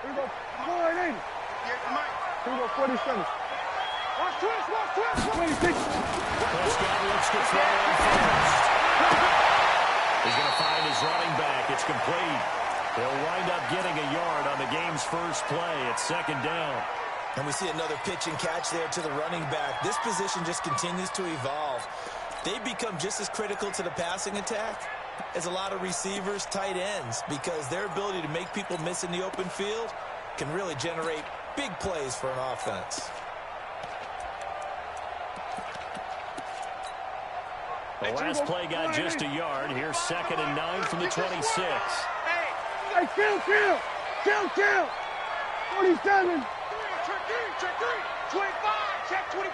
Here we go. 480. Here we go. 47. Watch twist. 26. Prescott looks to throw on first. He's going to find his running back. It's complete. He'll wind up getting a yard on the game's first play. It's second down. And we see another pitch and catch there to the running back. This position just continues to evolve. They become just as critical to the passing attack as a lot of receivers, tight ends, because their ability to make people miss in the open field can really generate big plays for an offense. The last play got just a yard. Here's 2nd and 9 from the 26. Hey, kill. 47. Check three. 25. Check 25.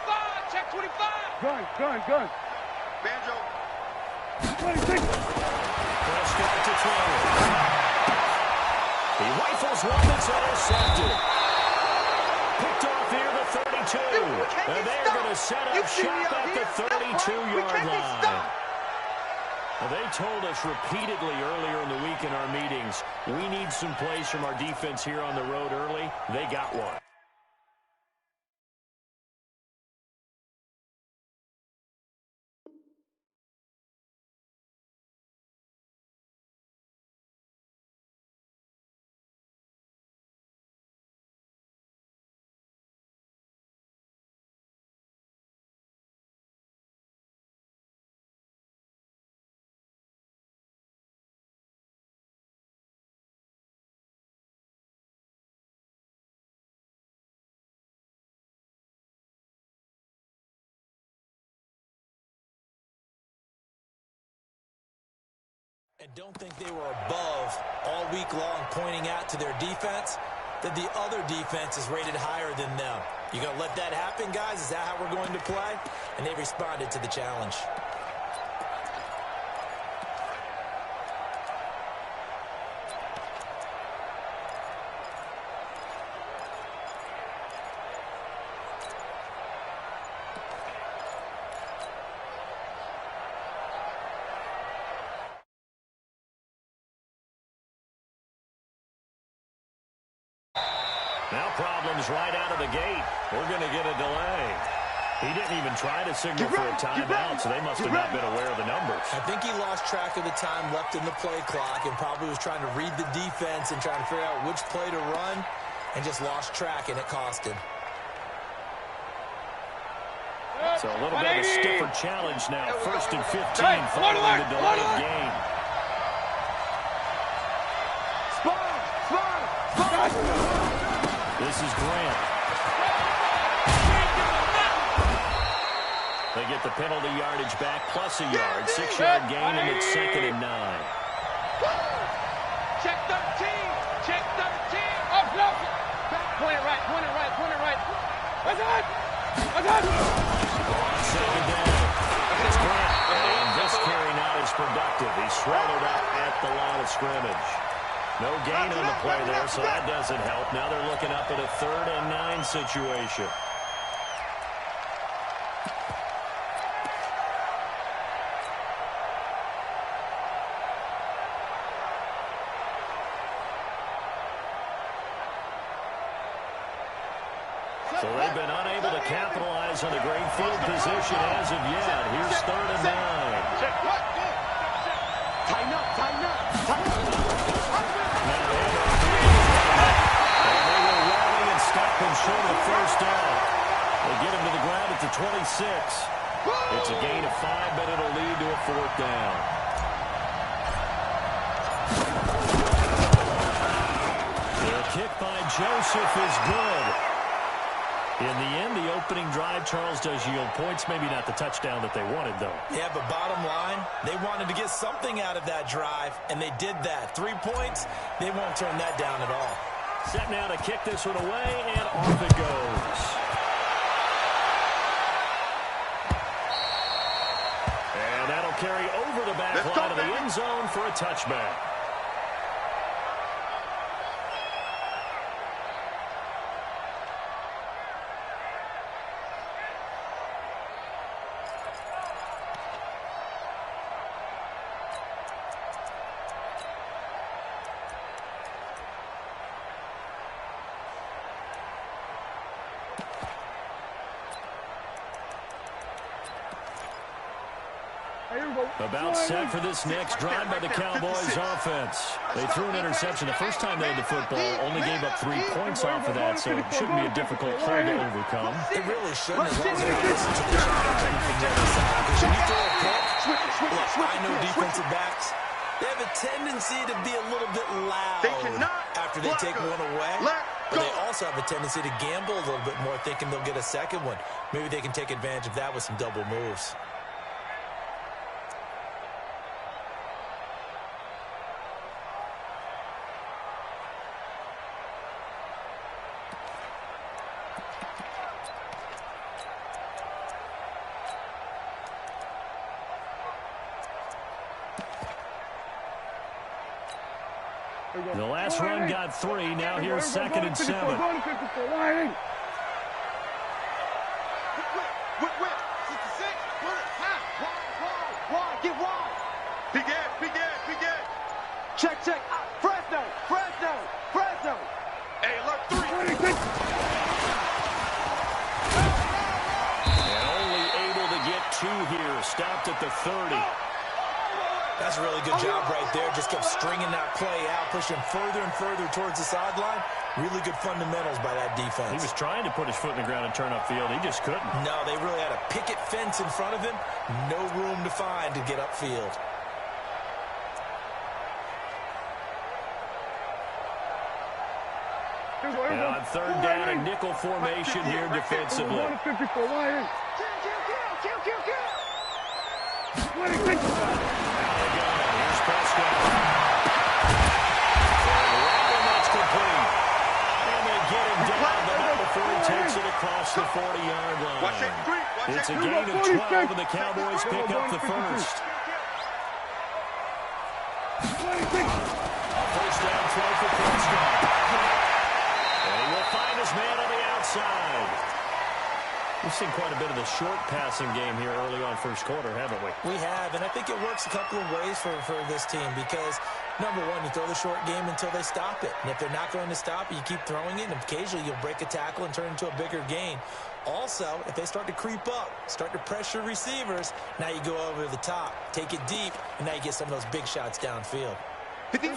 Gun. Banjo. 26. Prescott to throw. He rifles one that's intercepted. Picked off here the 32. And they're going to set up shop at the 32-yard line. Now, they told us repeatedly earlier in the week in our meetings, we need some plays from our defense here on the road early. They got one. And don't think they were above all week long, pointing out to their defense that the other defense is rated higher than them. You going to let that happen, guys? Is that how we're going to play? And they responded to the challenge. Now problems right out of the gate. We're going to get a delay. He didn't even try to signal for a timeout, so they must have not been aware of the numbers. I think he lost track of the time left in the play clock and probably was trying to read the defense and trying to figure out which play to run and just lost track, and it cost him. So a little bit of a stiffer challenge now. 1st and 15 following the delay of game. This is Grant. They get the penalty yardage back plus a yard. 6-yard gain, and it's 2nd and 9. Check 13. Up, point it right. What's that? Second down. It's Grant. And this carry not as productive. He's swallowed up at the line of scrimmage. No gain on the play there, so that doesn't help. Now they're looking up at a 3rd and 9 situation. So they've been unable to capitalize on the great field position as of yet. Here's 3rd and 9. Tighten up. Stop him short of 1st down. They get him to the ground at the 26. It's a gain of 5, but it'll lead to a 4th down. The kick by Joseph is good. In the end, the opening drive, Charles, does yield points. Maybe not the touchdown that they wanted, though. Yeah, but bottom line, they wanted to get something out of that drive, and they did that. 3 points, they won't turn that down at all. Set now to kick this one away, and off it goes. And that'll carry over the back line of the end zone for a touchback. About set for this next drive by the Cowboys offense. They threw an interception the first time they had the football, only gave up 3 points off of that, so it shouldn't be a difficult hole to overcome. It really shouldn't, as long as they listen to the challenge from the other side. Because when you throw a pick, look, I know defensive backs, they have a tendency to be a little bit loud after they take one away. But they also have a tendency to gamble a little bit more, thinking they'll get a second one. Maybe they can take advantage of that with some double moves. The last run got 3. Now here's 2nd and 7. Get wide. Begin. Check. Fresno. Hey, look, 3. And only able to get 2 here. Stopped at the 30. That's a really good job right there. Just kept stringing that play out, pushing further and further towards the sideline. Really good fundamentals by that defense. He was trying to put his foot in the ground and turn upfield. He just couldn't. No, they really had a picket fence in front of him. No room to find to get upfield. And on 3rd down, a nickel formation here defensively. Takes it across the 40-yard line. It's a gain of 12, and the Cowboys pick up the first. First down throw for Prescott. And he will find his man on the outside. We've seen quite a bit of the short passing game here early on first quarter, haven't we? We have, and I think it works a couple of ways for this team because, number one, you throw the short game until they stop it. And if they're not going to stop it, you keep throwing it, and occasionally you'll break a tackle and turn it into a bigger gain. Also, if they start to creep up, start to pressure receivers, now you go over the top, take it deep, and now you get some of those big shots downfield.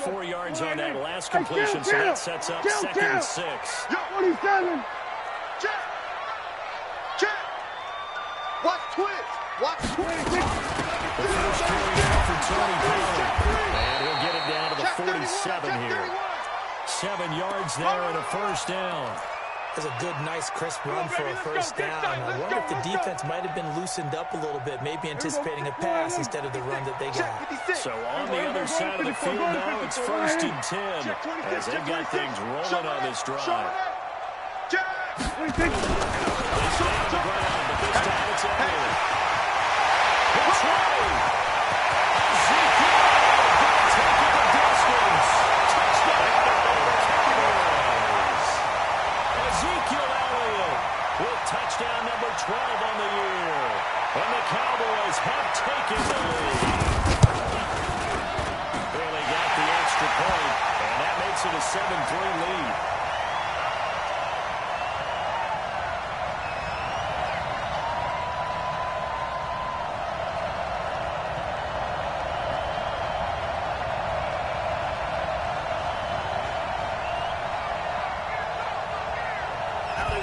4 yards on that last completion, so that sets up 2nd and 6. 27. Check. Watch twitch. The first carry down for Tony Pollard. And he'll get it down to the 47 here. 7 yards there and a first down. That's a good, nice, crisp run for a first down. I wonder if the defense might have been loosened up a little bit, maybe anticipating a pass instead of the run that they got. So on the other side of the field now, it's 1st and 10 as they've got things rolling on this drive. They stay on the ground, but this time it's Elliott. It's Ray. Ezekiel taking the distance. Touchdown. Ezekiel Elliott with touchdown number 12 on the year. And the Cowboys have taken the lead. Barely got the extra point, and that makes it a 7-3 lead.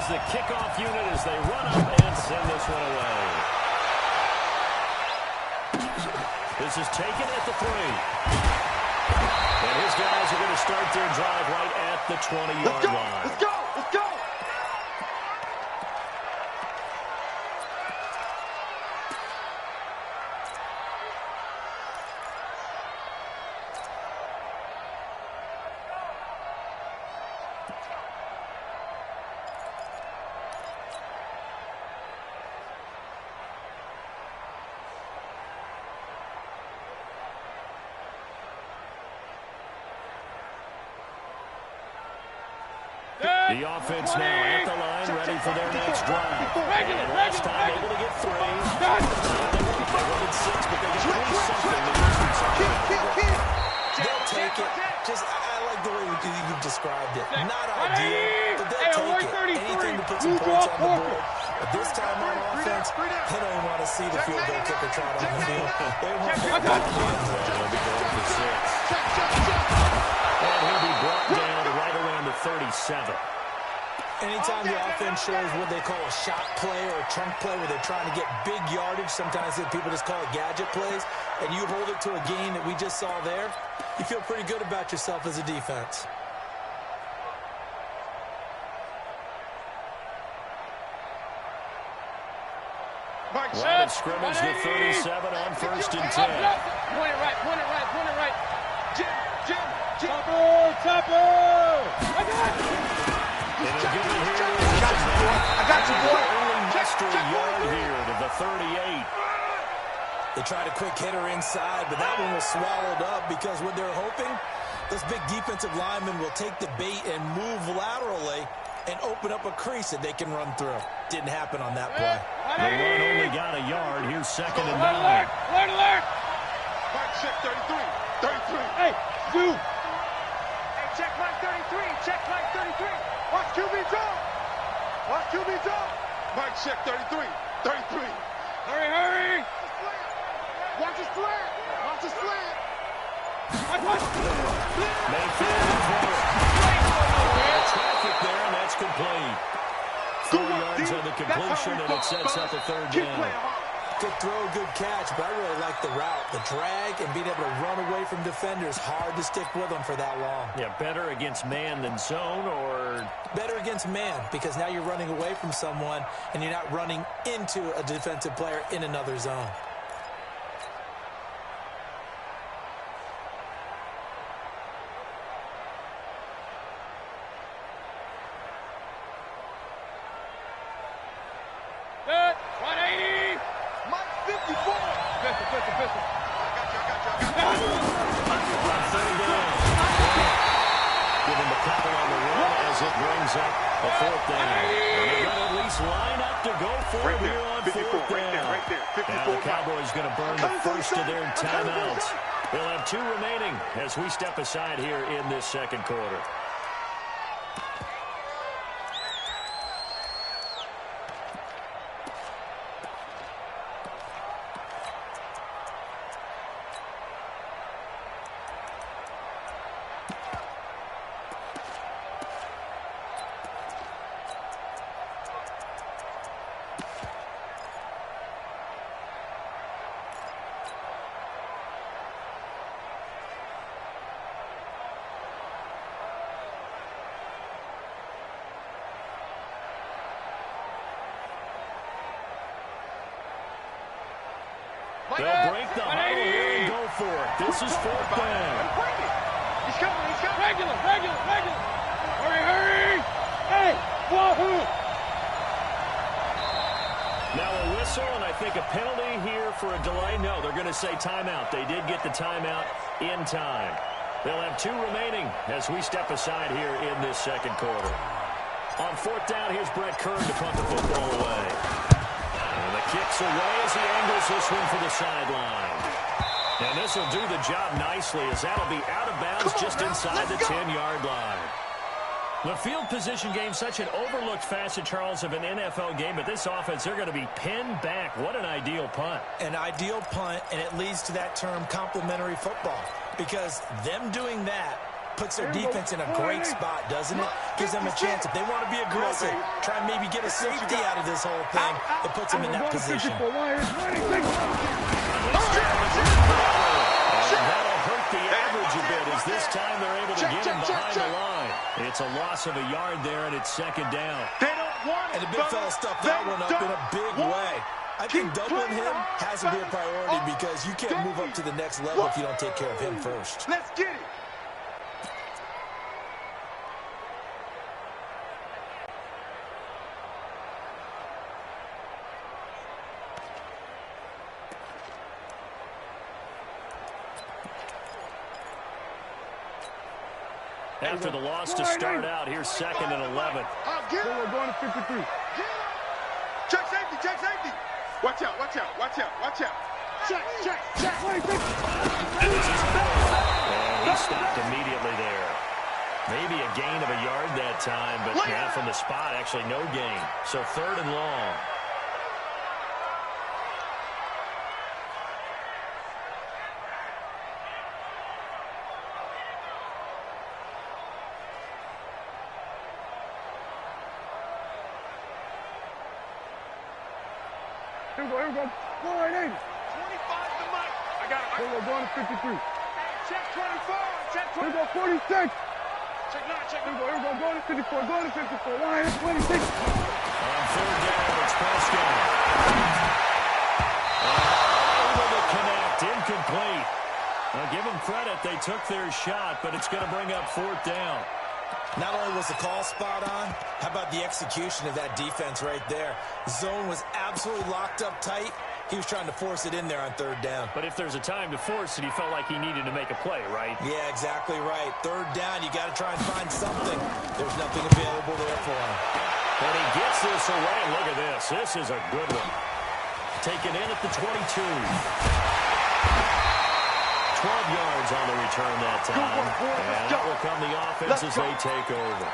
The kickoff unit as they run up and send this one away. This is taken at the 3. And his guys are going to start their drive right at the 20-yard line. Let's go. The offense now at the line, ready for their next drive. And last time able to get 3. They wanted 6, but they got 3-something. They'll take it. I like the way you described it. Not ideal, but they'll take it. Anything to put some points on the board. But this time on offense, they don't want to see the field goal kicker trot on the field. They want to get They'll be going for 6. And he'll be brought down right around the 37. Anytime the offense shows what they call a shot play or a chunk play where they're trying to get big yardage, sometimes people just call it gadget plays, and you hold it to a gain that we just saw there, you feel pretty good about yourself as a defense. Line of scrimmage, the 37 on 1st and 10. Point it right, point it right, point it right. Jim. Topper! I got you, boy. Only muster a yard here to the 38. They tried a quick hitter inside, but that one was swallowed up because what they're hoping, this big defensive lineman will take the bait and move laterally and open up a crease that they can run through. Didn't happen on that play. The run only got a yard. Here's 2nd and 9. Alert! Mike, check 33. 33. Hey, Zoo! Hey, check Mike 33. Check Mike 33. Watch QB jump. Watch QB jump. Mike, check 33. 33. Hurry! Watch his slant. Watch his slant. Mayfield will throw it. Traffic there, and that's complete. 4 yards on the completion, and it sets up a 3rd down. Good throw, good catch, but I really like the route, the drag, and being able to run away from defenders. Hard to stick with them for that long. Yeah, better against man than zone, or... Better against man, because now you're running away from someone, and you're not running into a defensive player in another zone. Good. 180. Mike 54. Pistol. On 3rd down. Give him the couple on the run as it brings up a 4th down. And they're going to at least line up to go for it here on 4th down. Right there. 54. Now the Cowboys going to burn the first of their timeouts. They'll have 2 remaining as we step aside here in this 2nd quarter. They'll break the huddle here and go for it. This is 4th down. He's coming. Regular. Hurry. Hey, wahoo! Now a whistle, and I think a penalty here for a delay. No, they're going to say timeout. They did get the timeout in time. They'll have 2 remaining as we step aside here in this 2nd quarter. On 4th down, here's Brett Kern to punt the football away. And the kick's away as he angles this one for the sideline. And this will do the job nicely as that'll be out of bounds just inside the 10-yard line. The field position game, such an overlooked facet, Charles, of an NFL game. But this offense, they're going to be pinned back. What an ideal punt. An ideal punt, and it leads to that term complementary football. Because them doing that puts their defense in a great spot, doesn't it? Gives them a chance. If they want to be aggressive, try and maybe get a safety out of this whole thing, it puts them in that position. That'll hurt the average a bit as this time they're able to get him behind the line. It's a loss of a yard there, and it's 2nd down. And the big fella stuffed that one up in a big way. I think doubling him has to be a priority because you can't move up to the next level if you don't take care of him first. Let's get it. After the loss to start out, here's 2nd and 11. We're going to 53. Check safety. Watch out. Check. And he stopped immediately there. Maybe a gain of a yard that time, but now from the spot, actually no gain. So 3rd and long. Here we go, here we go. Go right 80. 25 to Mike. I got it. Here we go, going to 53. Check 24. Check Here we 24. go, 46. Check 9. Check 9. Here we go, going to 54, going to 54. Line 26. On 3rd down, it's Prescott. Able to connect, incomplete. Now give them credit, they took their shot, but it's going to bring up 4th down. Not only was the call spot on, how about the execution of that defense right there? Zone was absolutely locked up tight. He was trying to force it in there on 3rd down. But if there's a time to force it, he felt like he needed to make a play, right? Yeah, exactly right. 3rd down, you got to try and find something. There's nothing available there for him. And he gets this away. Look at this. This is a good one. Taken in at the 22. 12 yards on the return that time. And out will come the offense as they take over.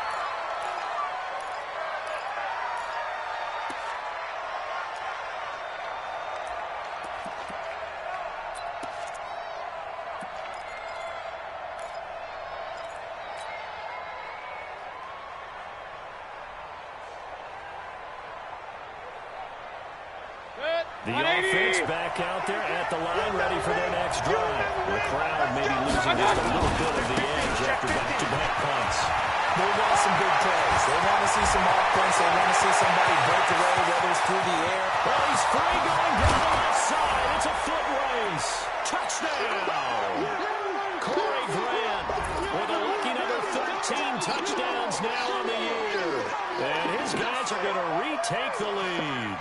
The offense back out there at the line, ready for their next drive. The crowd maybe losing just a little bit of the edge after back-to-back punts. They want some big plays. They want to see some offense. They want to see somebody break away, whether it's through the air. Well, he's free going down the left side. It's a foot race. Touchdown. Corey Grant with a lucky number 13 touchdowns now on the year. And his guys are going to retake the lead.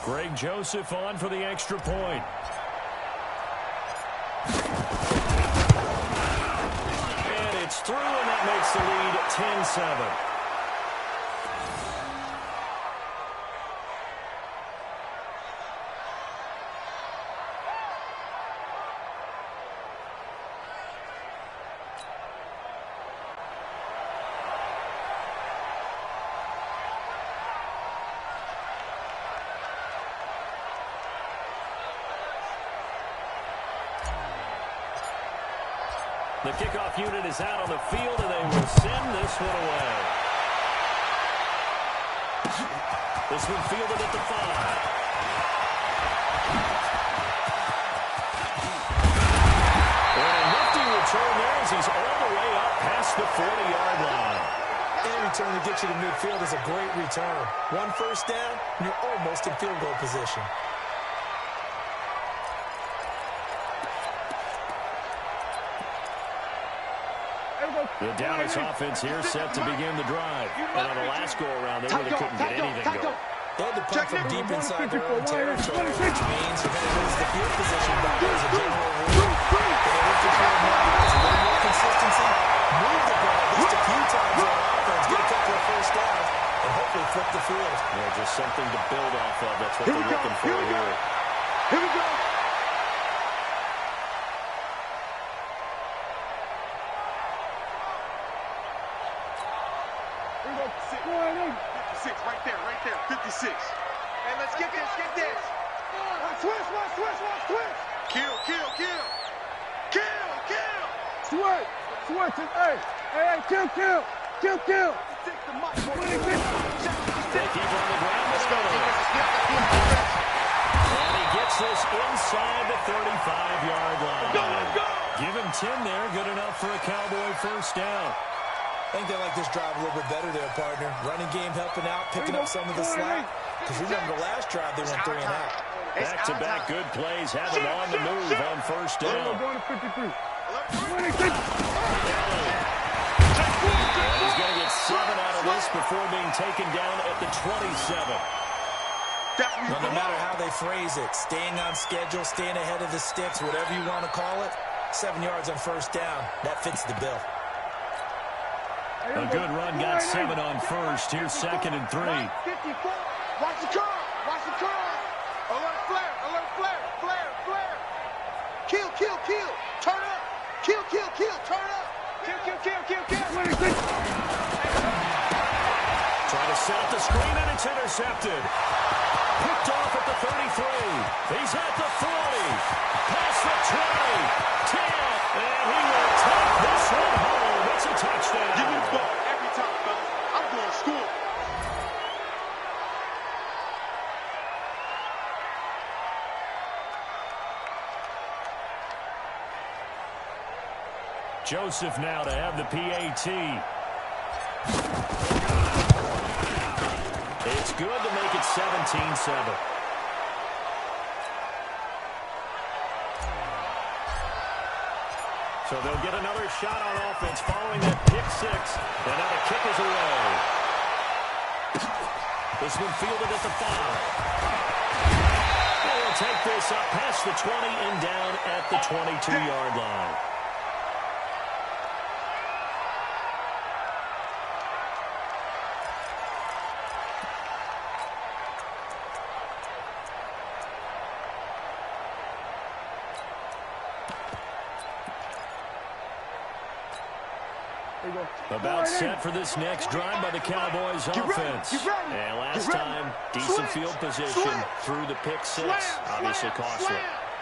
Greg Joseph on for the extra point. And it's through, and that makes the lead 10-7. The kickoff unit is out on the field, and they will send this one away. This one fielded at the 5. And a nifty return there as he's all the way up past the 40-yard line. Any return to get you to midfield is a great return. 1 first down, and you're almost in field goal position. The Dallas offense here set to begin the drive. And on the last go-around, they really couldn't get anything going. They had to punt from deep inside their own territory, which means you're going to lose the field position back as a general rule. But they look to try and a little more consistency, move the ball just a few times on offense, get a couple of first downs, and hopefully flip the field. Yeah, just something to build off of. That's what they're looking for here. Here we go. Right there, 56. Hey, let's get this, Watch twist. Kill. Switch, hey, kill. They keep on the ground. Let's go. And he gets this inside the 35-yard line. Go. Give him 10 there. Good enough for a Cowboy first down. I think they like this drive a little bit better there, partner. Running game helping out, picking up some of the slack. Because remember, the last drive they went 3 and out. Back-to-back good plays. Have him on the move on first down. Going to 53. 26. He's going to get 7 out of this before being taken down at the 27. Well, no matter how they phrase it, staying on schedule, staying ahead of the sticks, whatever you want to call it, 7 yards on first down, that fits the bill. A good run, got 7 on first. Here's 2nd and 3. 54. Watch the car. Alert flare. flare, flare, flare. Kill, kill, kill. Turn up. Kill, kill, kill. Turn up. Kill, kill, kill, kill, kill. Try to set up the screen, and it's intercepted. Picked off at the 33. He's at the 40. Past the 20. 10. And he will take this one home. It's a touchdown. Give me the ball every time, fellas. I'm going to score. Joseph now to have the PAT. It's good to make it 17-7. So they'll get another shot on offense following that pick six. And now the kick is away. This one fielded at the 5. And we'll take this up past the 20 and down at the 22-yard line. About set for this next drive by the Cowboys offense. And last time, decent field position through the pick six. Obviously costly.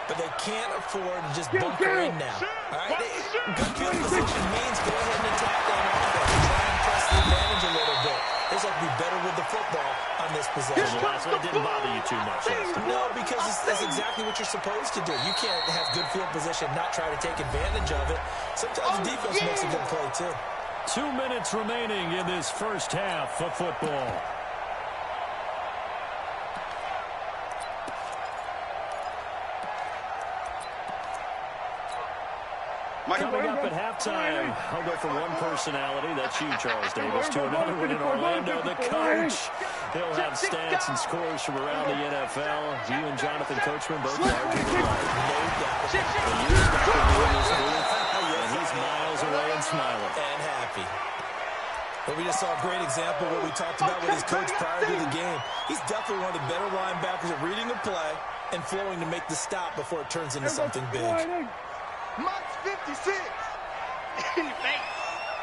But they can't afford to just bunker in now. All right? Good field position means go ahead and attack on offense. Try and press the advantage a little bit. They just have to be better with the football on this possession. The last one didn't bother you too much. No, because that's exactly what you're supposed to do. You can't have good field position, not try to take advantage of it. Sometimes the defense makes a good play, too. 2 minutes remaining in this first half of football. Coming up at halftime, I'll go from one personality, that's you, Charles Davis, to another one in Orlando, the coach. He'll have stats and scores from around the NFL. You and Jonathan Coachman both larger than life. No doubt. And you stuck with me in this booth, and he's miles away and smiling. And happy. But we just saw a great example of what we talked about with his coach prior to the game. He's definitely one of the better linebackers at reading a play and flowing to make the stop before it turns into something big. Max 56. In your face.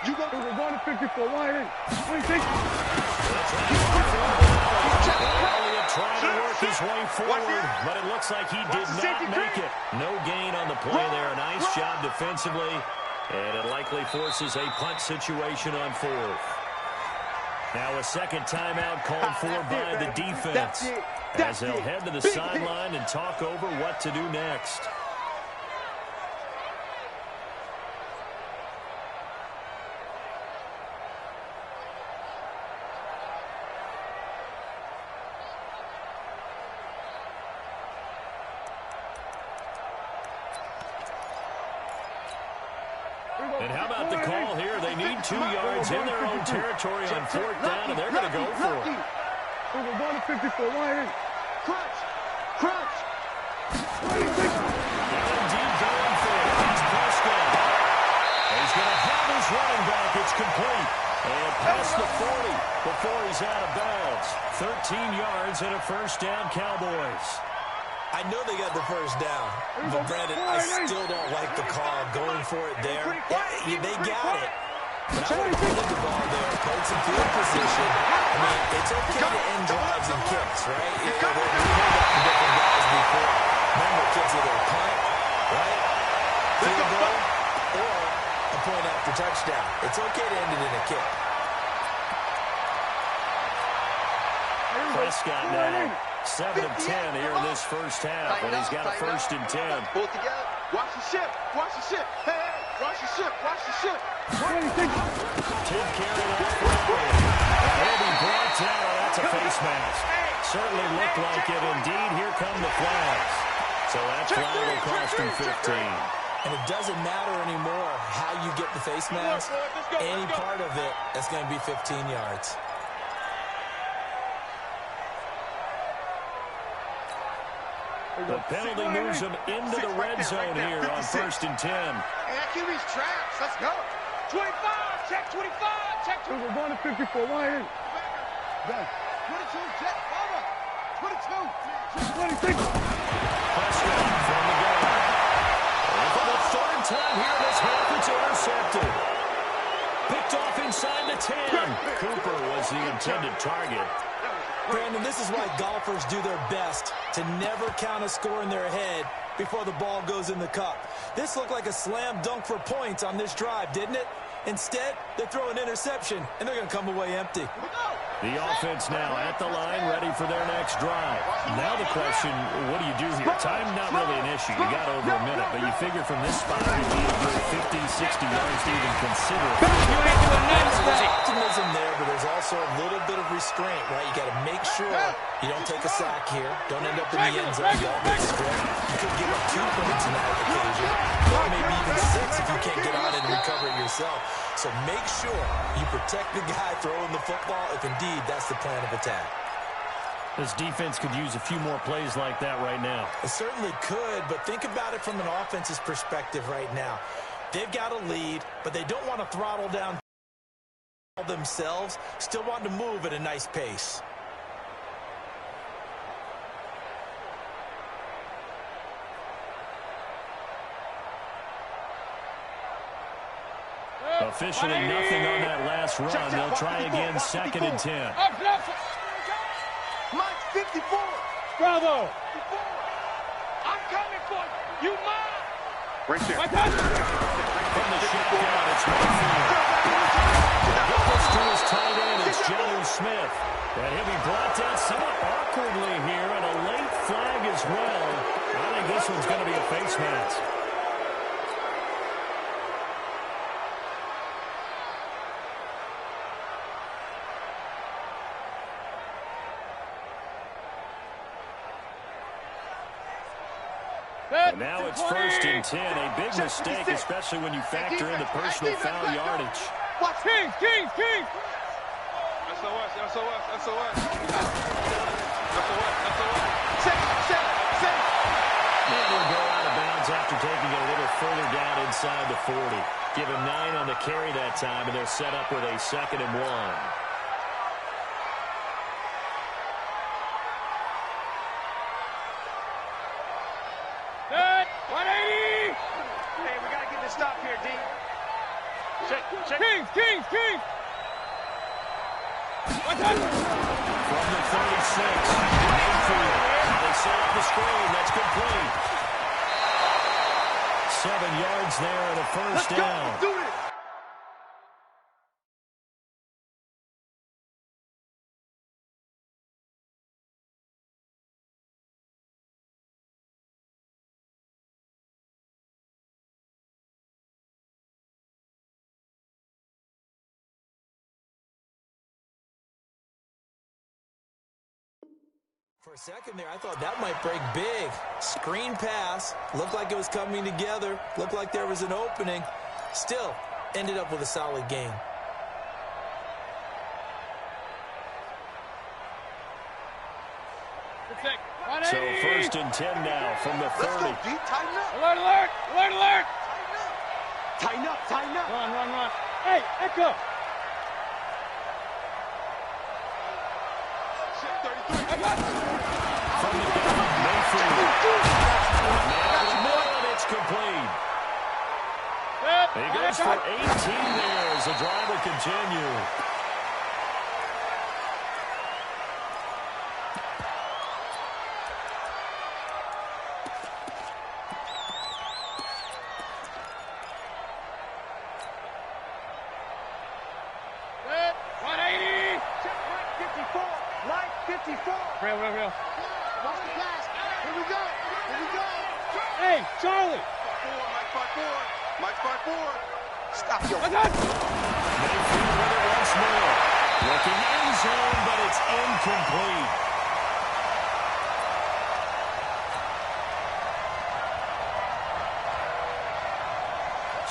You go to 54. Line in. Elliott trying to work his way forward, but it looks like he did not make it. No gain on the play there. Nice job defensively, and it likely forces a punt situation on 4th. Now a second timeout called for by the defense as they'll head to the sideline and talk over what to do next. And how about the call here? They need 2 yards in their own territory on 4th down, and they're going to go for it. Over 154, line in. Crunch. Crunch. Indeed going for it. It's Prescott. He's going to have his running back. It's complete. And past the 40 before he's out of bounds. 13 yards and a first down, Cowboys. I know they got the first down, but Brandon, I still don't like the call going for it there. They got it, but I would have put the ball there, played some field position. I mean, it's okay to end drives and kicks, right? We've heard that from different guys before. Remember, kicks either a punt, right, field goal, or a point after touchdown. It's okay to end it in a kick. Prescott now. 7 of 10 here in this first half, and he's got a 1st and 10. Pull together. Watch the ship. Watch the ship. Hey, hey. Watch the ship. Watch the ship. 10 carry out for Elliott. He'll be brought down. That's a face mask. Certainly looked like it. Indeed, here come the flags. So that flag will cost him 15. And it doesn't matter anymore how you get the face mask. Any part of it is going to be 15 yards. The penalty moves him into the red zone here on 1st and 10. And that QB's traps. Let's go. 25. Check 25. Check 25. Over 154. Line in. Done. 22. Jet. Over. 22. 26. Prescott from the gun. And for the third time here in this half, it's intercepted. Picked off inside the 10. Cooper was the intended target. Brandon, this is why golfers do their best to never count a score in their head before the ball goes in the cup. This looked like a slam dunk for points on this drive, didn't it? Instead, they throw an interception, and they're going to come away empty. The offense now at the line, ready for their next drive. Now the question, what do you do here? Time not really an issue. You got over a minute, but you figure from this spot you'd be a good 50, 60 yards to even consider it. There's optimism there, but there's also a little bit of restraint, right? You got to make sure you don't take a sack here. Don't end up in the end zone. You don't get stripped. You could give up 2 points in that occasion, or maybe even 6 if you can't get on it and recover it yourself. So make sure you protect the guy throwing the football if indeed that's the plan of attack. This defense could use a few more plays like that right now. It certainly could, but think about it from an offense's perspective right now. They've got a lead, but they don't want to throttle down themselves, still want to move at a nice pace. Officially nothing on that last run. They'll try again, 2nd and 10. Mike 54. Bravo. I'm coming for you. You mine. Right there. From the shotgun, it's Mayfield. Get this to his tight end. It's Jonnu Smith. And he'll be brought down somewhat awkwardly here, and a late flag as well. I think this one's going to be a face mask. And now it's 1st and 10. A big mistake, especially when you factor in the personal foul yardage. Watch Kings. SOS. Set. And will go out of bounds after taking it a little further down inside the 40. Give him 9 on the carry that time, and they're set up with a 2nd and 1. Stop here, D. Check. Kings. From the 36, Mayfield. They set up the screen. That's complete. 7 yards there and a first down. Let's do it. For a second there, I thought that might break big. Screen pass. Looked like it was coming together. Looked like there was an opening. Still, ended up with a solid game. So 1st and 10 now from the 30. Let's go, D. Tighten up. Alert. Tighten up. Run. Hey, Echo. From the gun, Mayfield. And it's complete. He goes for 18 there as the drive will continue. Real. Watch the pass. Here we go. Hey, Charlie. Mike 5-4. Stop your. Mayfield with it once more. Looking end zone, but it's incomplete.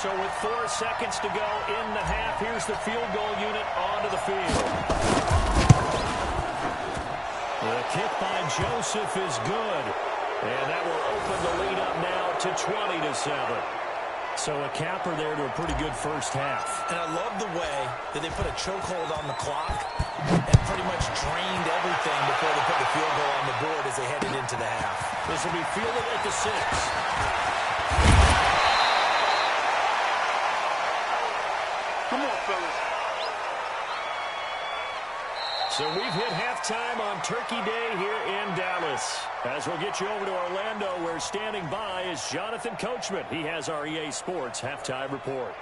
So with 4 seconds to go in the half, here's the field goal unit onto the field. The kick by Joseph is good. And that will open the lead up now to 20-7. So a capper there to a pretty good first half. And I love the way that they put a chokehold on the clock and pretty much drained everything before they put the field goal on the board as they headed into the half. This will be fielded at the 6. Come on, fellas. So we've hit halftime on Turkey Day here in Dallas. As we'll get you over to Orlando, where standing by is Jonathan Coachman. He has our EA Sports halftime report.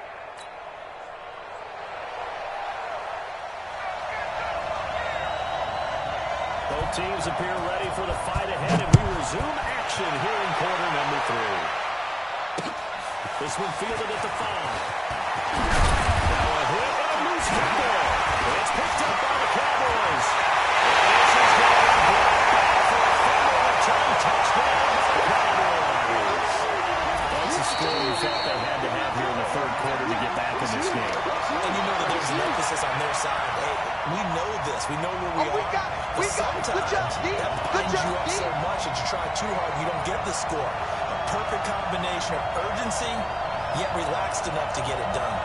Both teams appear ready for the fight ahead, and we resume action here in quarter number 3. This one fielded at the 5. Now a hit and a loose football. It's picked up by the Cowboys. And this is going to be brought back for a fumble return touchdown by the Cowboys. That's a score you felt they had to have here in the third quarter to get back in this game. And you know that there's an emphasis on their side. Hey, we know this. We know where we are. But sometimes that binds you up so much that you try too hard, you don't get the score. A perfect combination of urgency, yet relaxed enough to get it done.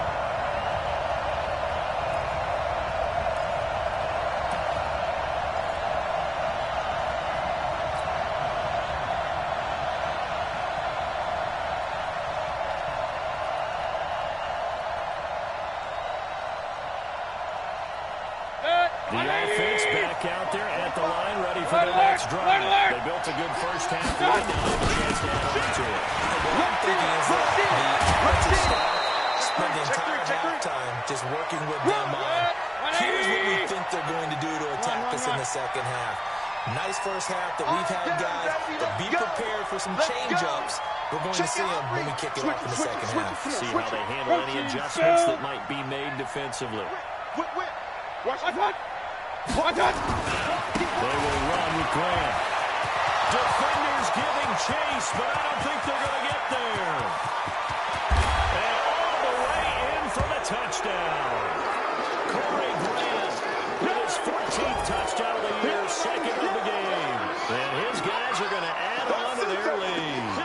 The offense back out there at the line, ready for their next drive. They built a good first half lead. Now they have a chance to add on to it. What I'm thinking is that the offensive staff spent the entire halftime just working with them on, here's what we think they're going to do to attack us in the second half. Nice first half that we've had, guys, but be prepared for some change-ups. We're going to see them when we kick it off in the second half. See how they handle any adjustments that might be made defensively. They will run with Graham. Defenders giving chase, but I don't think they're going to get there. And all the way in for the touchdown. Corey Graham with his 14th touchdown of the year, second of the game. And his guys are going to add on to their lead.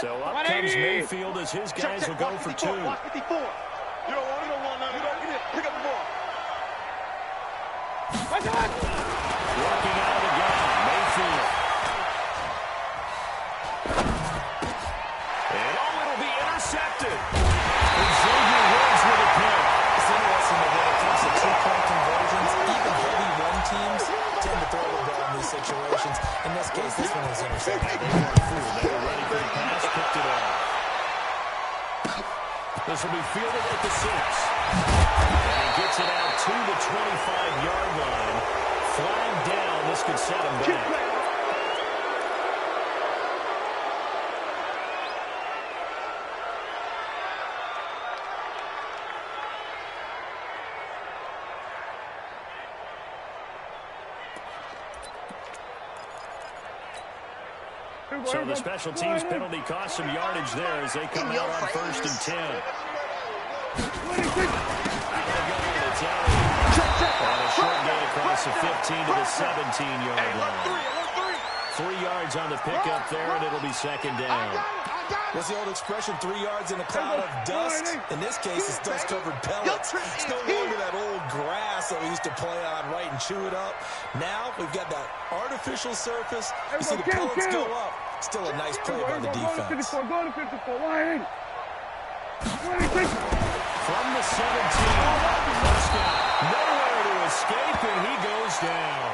So up comes Mayfield as his guys will go for 2. You don't want it. You don't want none. You don't get it. Pick up the ball. Working out again, Mayfield. And it'll be intercepted. Xavier Woods with a pick. It's interesting that when it comes to two-point conversions, even heavy run teams tend to throw the ball in these situations. In this case, this one was intercepted. They weren't fooled. They were ready for the pass, picked it up. This will be fielded at the 6. And he gets it out to the 25-yard line. Flag down. This could set him back. So the special teams penalty cost some yardage there as they come out on 1st and 10. And a short gain across the 15 to the 17-yard line. 3 yards on the pickup there, and it'll be second down. What's the old expression, 3 yards in a cloud of dust? In this case, it's dust-covered pellets. It's no longer that old grass that we used to play on, right, and chew it up. Now we've got that artificial surface. You see the pellets go up. Still a nice play by the defense. From the 17, first down. Nowhere to escape, and he goes down.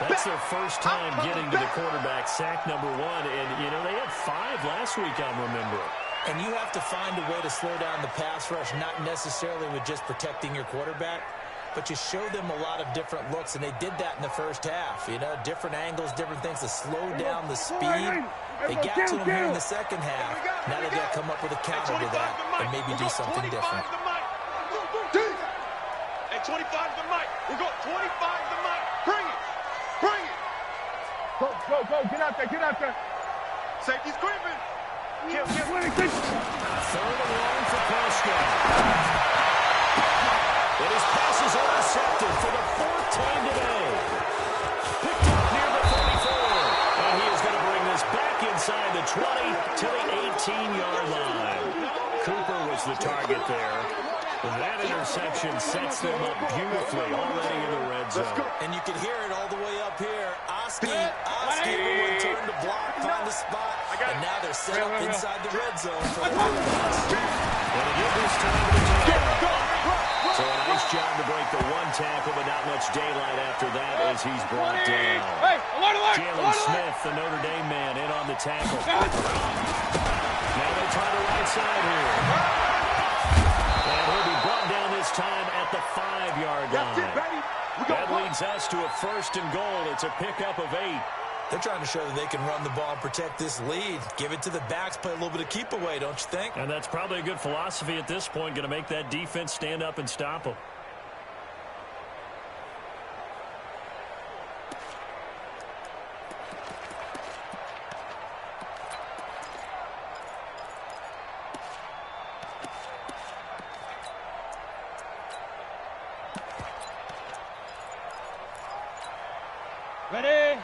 That's their first time getting to the quarterback, sack number 1. And, you know, they had 5 last week, I'm remembering. And you have to find a way to slow down the pass rush, not necessarily with just protecting your quarterback, but you show them a lot of different looks, and they did that in the first half. You know, different angles, different things to slow down the speed. They got to him here in the second half. Now they've got to come up with a counter to that and maybe do something different. Hey, 25 the mic. We're going 25 the mic. Bring it. Bring it. Go. Get out there. Safety's creeping. Third and long for Prescott. And his pass is intercepted for the 4th time today. finds the target there. That interception sets them up beautifully already in the red zone. And you can hear it all the way up here. Oski, everyone turned to block, find the spot, and now they're set up inside the red zone for the offense. And to give this time to the So a nice job to break the one tackle, but not much daylight after that as he's brought down. Jalen Smith, the Notre Dame man, in on the tackle. Now they try the right side here. And he'll be brought down this time at the 5-yard line. That leads us to a 1st and goal. It's a pickup of 8. They're trying to show that they can run the ball and protect this lead. Give it to the backs, play a little bit of keep away, don't you think? And that's probably a good philosophy at this point, going to make that defense stand up and stop them. Ready?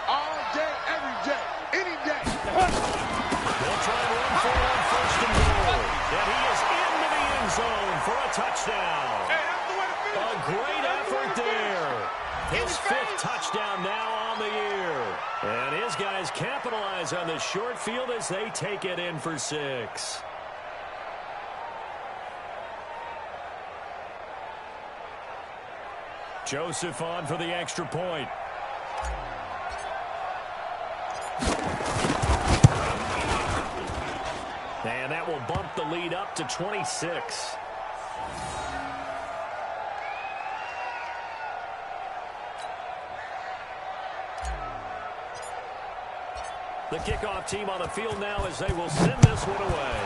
All day, every day, any day. They'll try and run for it on 1st and goal. And he is into the end zone for a touchdown. Hey, that's the way to finish. A great effort there. His 5th touchdown now on the year. And his guys capitalize on the short field as they take it in for 6. Joseph on for the extra point. And that will bump the lead up to 26. The kickoff team on the field now as they will send this one away.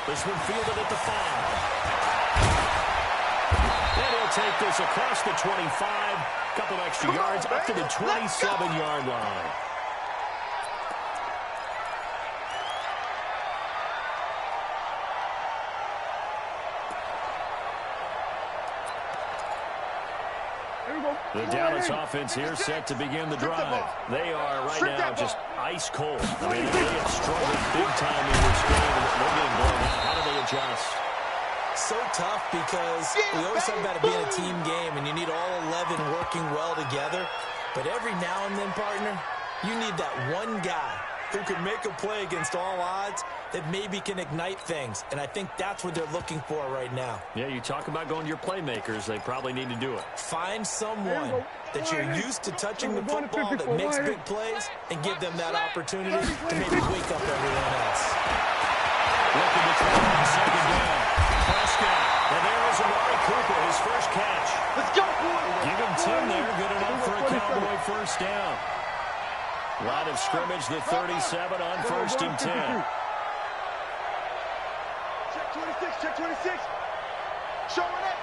This one fielded at the 5. And he'll take this across the 25. Couple extra yards up to the 27-yard line. The Dallas offense here set to begin the drive. They are right now just ice cold. I mean, they have struggled big time in this game, and they're getting blown out. How do they adjust? So tough because we always talk about it being a team game, and you need all 11 working well together. But every now and then, partner, you need that one guy who can make a play against all odds that maybe can ignite things. And I think that's what they're looking for right now. Yeah, you talk about going to your playmakers. They probably need to do it. Find someone that you're used to touching the football that makes big plays and give them that opportunity to maybe wake up everyone else. Looking to try on 2nd down. Prescott. And there is Amari Cooper, his first catch. Let's go, boys. Give him 10 there. Good enough for a Cowboy 1st down. Line of scrimmage, the 37 on 1st and 10. Check 26, check 26. Showing it.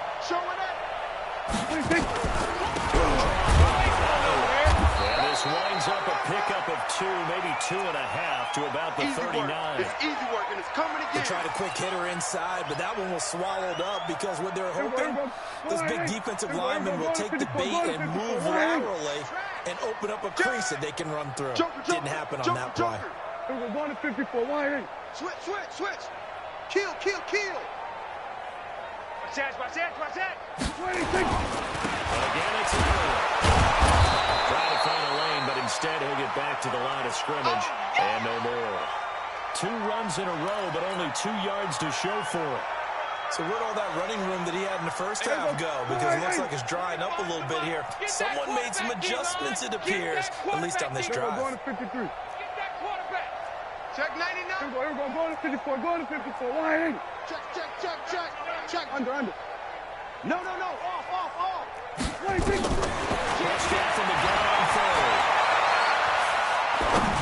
26. And this winds up a pickup of 2, maybe 2.5 to about the 39. It's easy work, and it's coming again. They tried a quick hitter inside, but that one was swallowed up because what they're hoping, this big defensive lineman will take the bait and move laterally and open up a crease that they can run through. Didn't happen on that play. We're going to 54. Wide. Switch. Kill. Watch that. 26. Again, it's trying to find a lane, but instead he'll get back to the line of scrimmage and no more. 2 runs in a row, but only 2 yards to show for it. So where'd all that running room that he had in the first half go? Because it looks like it's drying up a little bit here. Someone made some adjustments, it appears, at least on this drive. We're going to 53. Get that quarterback. Check 99. Here we go. Going to 54. Going to 54. Wide. Check. Under. No. Off. 26. Prescott from the gun on 3rd.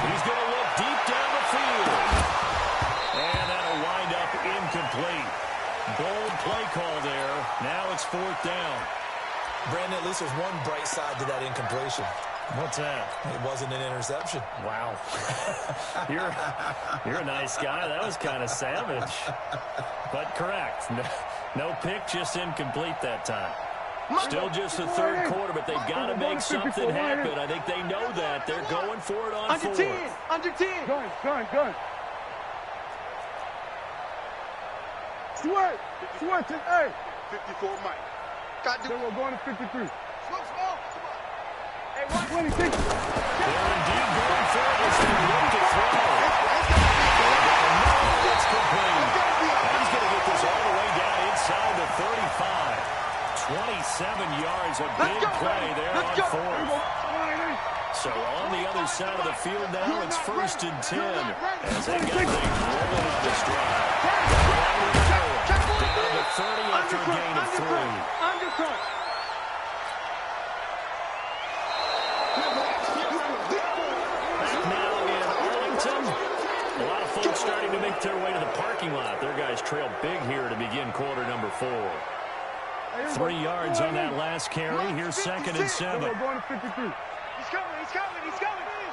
He's going to look deep down the field. And that'll wind up incomplete. Bold play call there. Now it's 4th down. Brandon, at least there's one bright side to that incompletion. What's that? It wasn't an interception. Wow. You're a nice guy. That was kind of savage. But correct. No pick, just incomplete that time. Still just the third quarter, but they've got to make something happen. I think they know that. They're going for it on fourth. Under 10. Gun. Sweat, hey. 54, Mike. Got to do. Then we're going to 53. Small. Hey, watch. 26. They're indeed going for it as they look to throw. It's complete. He's going to get this all the way down inside the 35. 27 yards, a big play there on fourth. So on the other side of the field now, it's 1st and 10 as they get things rolling on this drive. Down to 30 after a gain of 3. Undercut. Back now in Arlington. A lot of folks starting to make their way to the parking lot. Their guys trail big here to begin quarter number 4. 3 yards on that last carry. Here's 2nd and 7. We're going to 53. He's coming.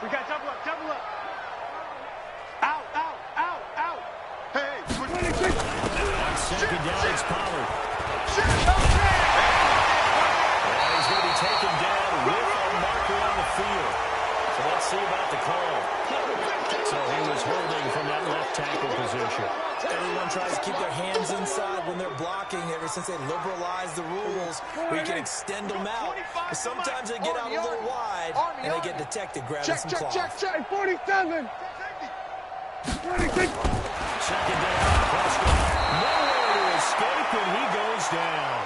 We got double up. Out. Hey, 26. On 2nd down, it's Pollard. He's going to be taken down with a marker on the field. So let's see about the call. So he was holding from that left tackle position. Everyone tries to keep their hands inside when they're blocking ever since they liberalized the rules where you can extend them out. But sometimes they get out a little wide and they get detected grabbing some cloth. Check. 47. 26. 2nd down, Prescott. Nowhere to escape, and he goes down.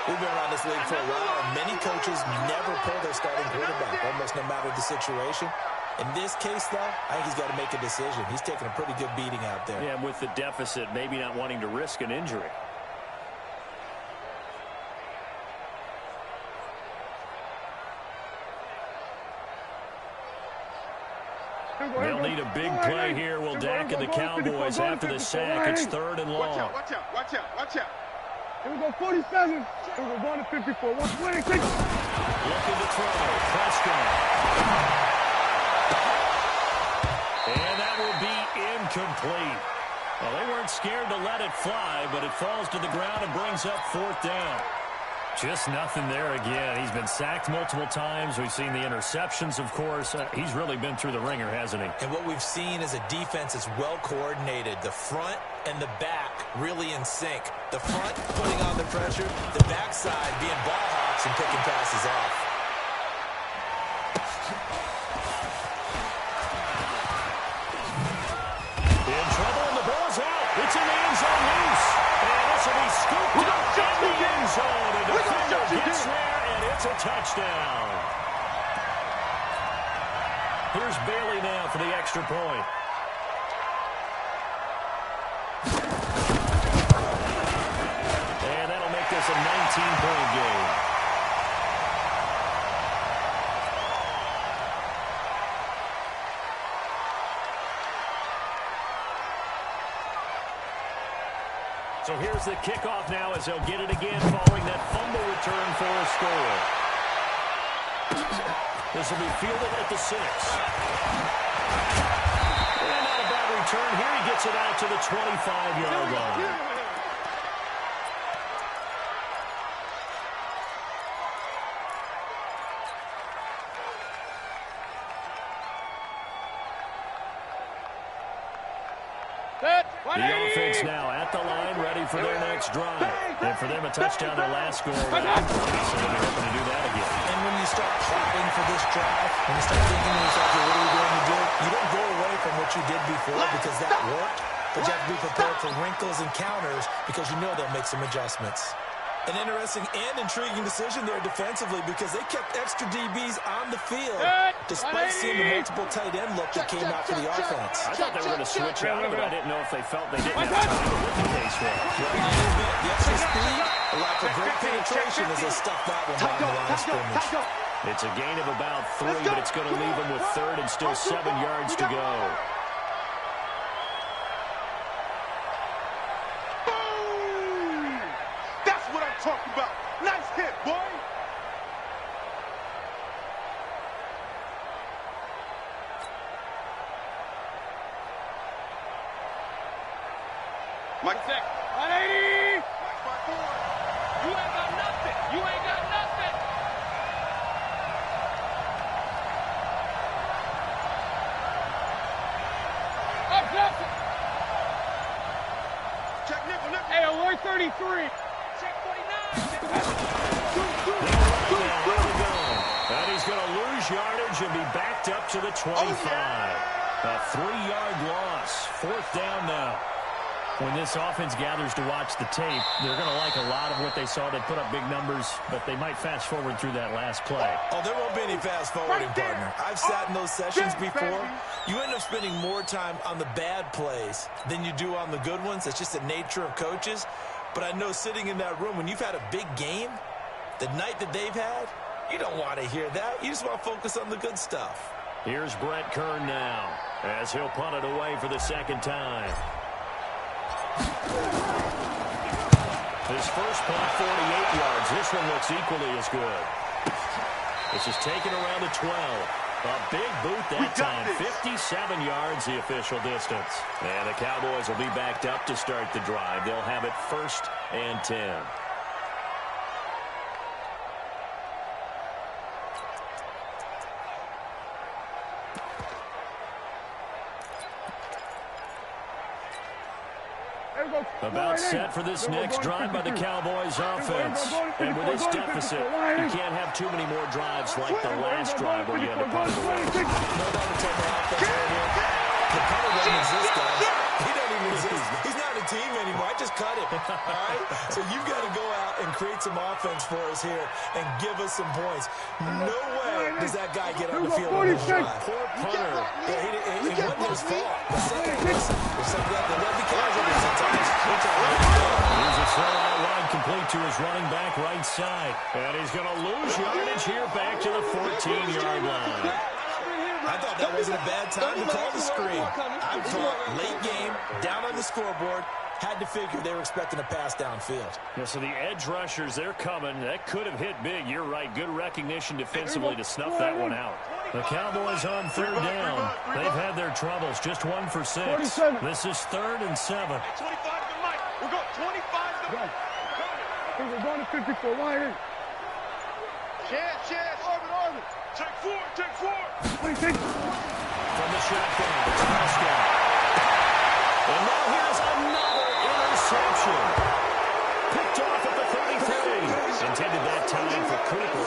We've been around this league for a while, and many coaches never pull their starting quarterback, almost no matter the situation. In this case, though, I think he's got to make a decision. He's taking a pretty good beating out there. Yeah, with the deficit, maybe not wanting to risk an injury. They'll need a big play here. Will Dak and the Cowboys after the sack. It's 3rd and long. Watch out. Here we go, 47. We're going to 54. 126. Looking to throw. Prescott. And that will be incomplete. Well, they weren't scared to let it fly, but it falls to the ground and brings up 4th down. Just nothing there again. He's been sacked multiple times. We've seen the interceptions, of course. He's really been through the ringer, hasn't he? And what we've seen is a defense that's well coordinated. The front and the back really in sync. The front putting on the pressure, the backside being ball hawks and picking passes off. In trouble, and the ball's out. It's in the end zone loose. And this will be scooped up in the end zone. And the defender gets there, and it's a touchdown. Here's Bailey now for the extra point. And that'll make this a 19-point game. So here's the kickoff now as they'll get it again following that fumble return for a score. This will be fielded at the 6. And not a bad return here. He gets it out to the 25-yard line. The offense now at the line, ready for their next drive. And for them, a touchdown, their last score. So they'll be hoping to do that again. And when you start plotting for this drive, when you start thinking to yourself, what are you going to do? You don't go away from what you did before because that worked. But you have to be prepared for wrinkles and counters because you know they'll make some adjustments. An interesting and intriguing decision there defensively because they kept extra DBs on the field despite seeing the multiple tight end look that came out for the offense. I thought they were going to switch out, but I didn't know if they felt they didn't have time to look at case for it. The extra speed, a lack of great penetration as they stuck that one down the line of scrimmage. It's a gain of about 3, but it's going to leave them with 3rd and still 7 yards to go. Talking about. Nice hit, boy. Mike. 180. You ain't got nothing. You ain't mark 33. Check 49. And he's going to lose yardage and be backed up to the 25. A 3-yard loss. 4th down now. When this offense gathers to watch the tape, they're going to like a lot of what they saw. They put up big numbers, but they might fast forward through that last play. Oh, there won't be any fast forwarding, partner. I've sat in those sessions before. You end up spending more time on the bad plays than you do on the good ones. It's just the nature of coaches. But I know sitting in that room, when you've had a big game, the night that they've had, you don't want to hear that. You just want to focus on the good stuff. Here's Brett Kern now as he'll punt it away for the 2nd time. His first punt, 48 yards. This one looks equally as good. This is taken around the 12. A big boot that time. 57 yards the official distance. And the Cowboys will be backed up to start the drive. They'll have it 1st and 10. About set for this next drive by the Cowboys offense. And with this deficit, you can't have too many more drives like the last drive where you had to punt it away. No doubt to take their offense right here. The punter doesn't exist, guys. He doesn't even exist. He's not a team anymore. I just cut him. All right? So you've got to go out and create some offense for us here and give us some points. No way does that guy get on the field on this drive. Poor punter. Yeah, it wasn't his fault. The second miss. There will be casualties sometimes. Here's a throw out wide complete to his running back right side. And he's going to lose yardage here back to the 14-yard line. I thought that wasn't a bad time to call the screen. I thought late game, down on the scoreboard, had to figure they were expecting a pass downfield. Yeah, so the edge rushers, they're coming. That could have hit big. You're right. Good recognition defensively to snuff that one out. The Cowboys on 3rd down. They've had their troubles. Just 1 for 6. This is 3rd and 7. 25 to Mike. We're going 25 to Mike. We're going to 54. Wide in. Chance. Arvin. Check 4. 26. From the shotgun, it's Prescott. And now here's another interception. Picked off at the 33. Intended that time for Cooper.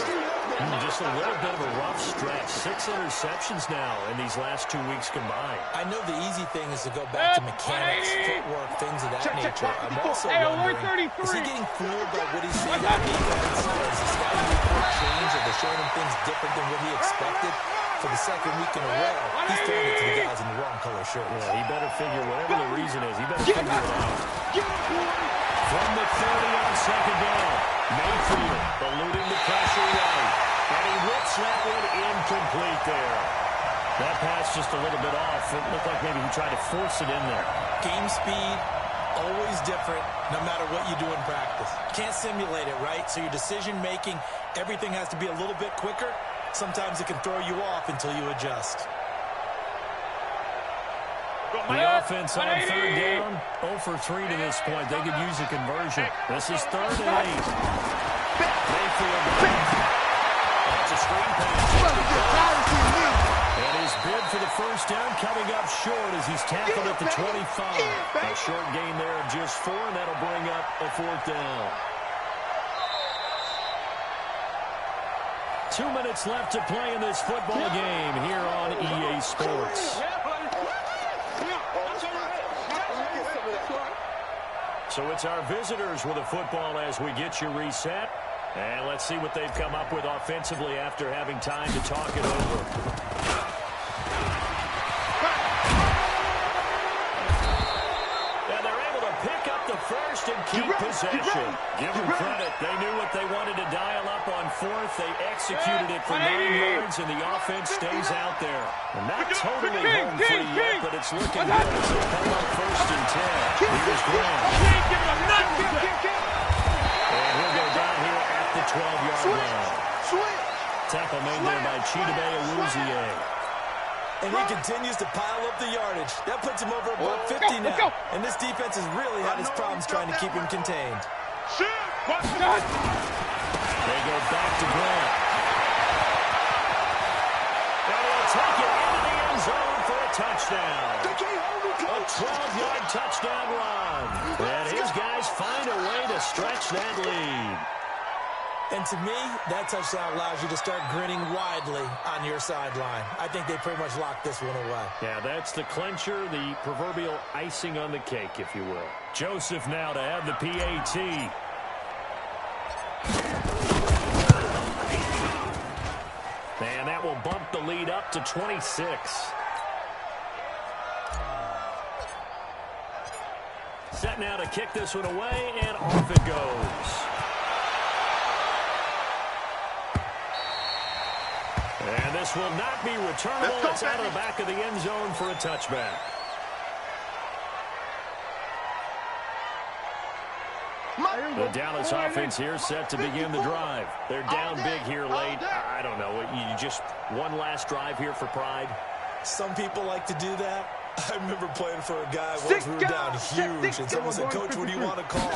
Just a little bit of a rough stretch. 6 interceptions now in these last 2 weeks combined. I know the easy thing is to go back to mechanics, footwork, things of that nature. I'm also wondering, is he getting fooled by what he's seeing on defense? Is the scouting report change? Are they showing him things different than what he expected? For the 2nd week in a row, he's throwing it to the guys in the wrong color shirts. Yeah, he better figure, whatever the reason is, he better figure it out. From the 30 on 2nd down, Mayfield eluding the pressure right. And he whips that one incomplete there. That pass just a little bit off. It looked like maybe he tried to force it in there. Game speed, always different, no matter what you do in practice. Can't simulate it, right? So your decision-making, everything has to be a little bit quicker. Sometimes it can throw you off until you adjust. The offense on 3rd down, 0 for 3 to this point. They could use a conversion. This is 3rd and 8. Mayfield. That's a screen pass. And his bid for the 1st down coming up short as he's tackled at the 25. A short gain there of just 4, and that'll bring up a 4th down. 2 minutes left to play in this football game here on EA Sports. So it's our visitors with a football as we get you reset. And let's see what they've come up with offensively after having time to talk it over. And they're able to pick up the first and keep possession. Give them credit. They knew what they wanted to dial up on 4th. They executed it for 9 yards, and the offense stays out there. And not totally home free yet, but it's looking good as they come up 1st and 10. Here's Graham. And he'll go down here at the 12-yard line. Tackle made there by Chidobe Awuzie. And he continues to pile up the yardage. That puts him over above 50 now. And this defense has really had its problems trying to keep him contained. They go back to Grant. And he'll take it into the end zone for a touchdown. A 12-yard touchdown run. And his guys find a way to stretch that lead. And to me, that touchdown allows you to start grinning widely on your sideline. I think they pretty much locked this one away. Yeah, that's the clincher, the proverbial icing on the cake, if you will. Joseph now to have the PAT. And that will bump the lead up to 26. Set now to kick this one away, and off it goes. And this will not be returnable. It's out of the back of the end zone for a touchback. The Dallas offense here set to begin the drive. They're down big here late. I don't know. You just one last drive here for pride? Some people like to do that. I remember playing for a guy once we were down huge, and someone said, "Coach, what do you want to call?"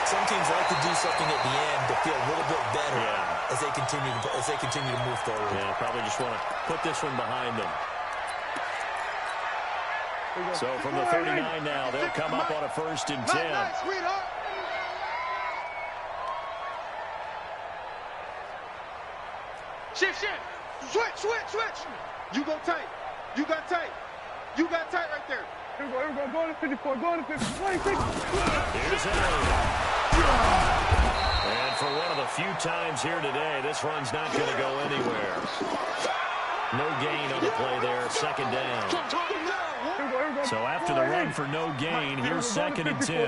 Some teams like to do something at the end to feel a little bit better as they continue to move forward. Yeah, probably just want to put this one behind them. So from the 39 now, they'll come up on a 1st and 10. Shift. Switch. You go tight. You got tight. You got tight right there. Here we go. Go to 54. Go to 54. Here's Henry. And for one of the few times here today, this run's not going to go anywhere. No gain on the play there. 2nd down. So after the run for no gain, here's 2nd and 10. They go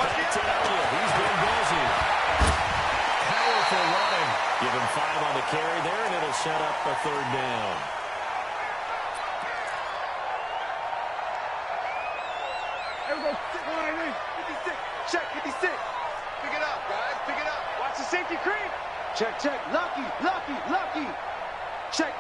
back to Elliott. He's been busy. Powerful running. Give him 5 on the carry there, and it'll set up a 3rd down. Check, 56. Pick it up, guys. Pick it up. Watch the safety creep. Check. Lucky. Check.